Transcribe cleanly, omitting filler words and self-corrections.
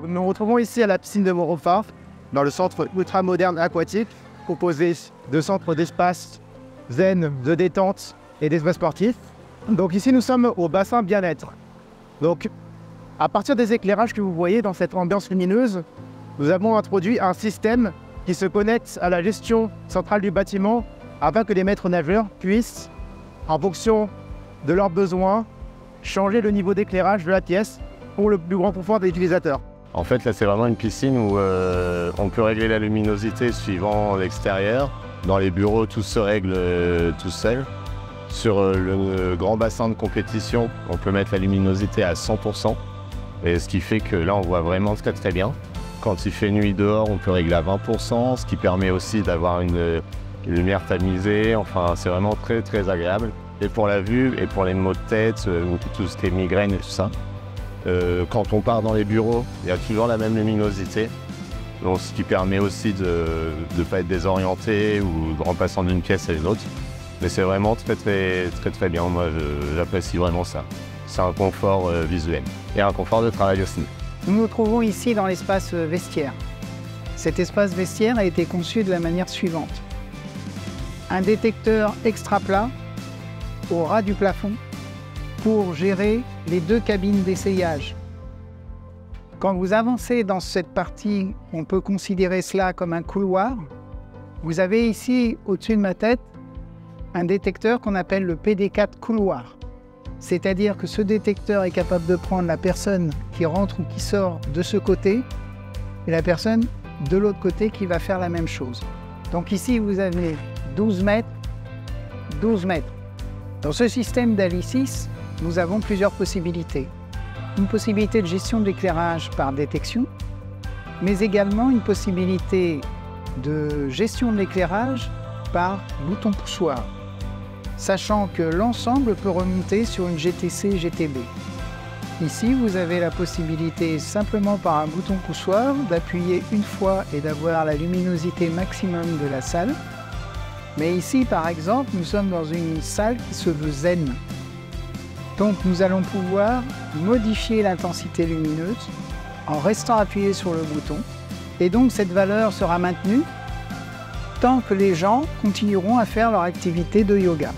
Nous nous retrouvons ici à la piscine de Maurepas, dans le centre ultra-moderne aquatique, composé de centres d'espace zen, de détente et d'espace sportifs. Donc ici, nous sommes au bassin bien-être. Donc, à partir des éclairages que vous voyez dans cette ambiance lumineuse, nous avons introduit un système qui se connecte à la gestion centrale du bâtiment afin que les maîtres nageurs puissent, en fonction de leurs besoins, changer le niveau d'éclairage de la pièce pour le plus grand confort des utilisateurs. En fait, là, c'est vraiment une piscine où on peut régler la luminosité suivant l'extérieur. Dans les bureaux, tout se règle tout seul. Sur le grand bassin de compétition, on peut mettre la luminosité à 100%. Et ce qui fait que là, on voit vraiment très bien. Quand il fait nuit dehors, on peut régler à 20%, ce qui permet aussi d'avoir une lumière tamisée. Enfin, c'est vraiment très agréable. Et pour la vue, et pour les maux de tête, tout ce qui est migraine et tout ça. Quand on part dans les bureaux, il y a toujours la même luminosité. Donc, ce qui permet aussi de ne pas être désorienté ou en passant d'une pièce à une autre. Mais c'est vraiment très bien. Moi, j'apprécie vraiment ça. C'est un confort visuel et un confort de travail aussi. Nous nous trouvons ici dans l'espace vestiaire. Cet espace vestiaire a été conçu de la manière suivante. Un détecteur extra plat au ras du plafond pour gérer les deux cabines d'essayage. Quand vous avancez dans cette partie, on peut considérer cela comme un couloir. Vous avez ici, au-dessus de ma tête, un détecteur qu'on appelle le PD4 couloir. C'est-à-dire que ce détecteur est capable de prendre la personne qui rentre ou qui sort de ce côté et la personne de l'autre côté qui va faire la même chose. Donc ici, vous avez 12 mètres, 12 mètres. Dans ce système d'Ali6, nous avons plusieurs possibilités. Une possibilité de gestion de l'éclairage par détection, mais également une possibilité de gestion de l'éclairage par bouton poussoir, sachant que l'ensemble peut remonter sur une GTC GTB. Ici, vous avez la possibilité, simplement par un bouton poussoir, d'appuyer une fois et d'avoir la luminosité maximum de la salle. Mais ici, par exemple, nous sommes dans une salle qui se veut zen. Donc, nous allons pouvoir modifier l'intensité lumineuse en restant appuyé sur le bouton. Et donc, cette valeur sera maintenue tant que les gens continueront à faire leur activité de yoga.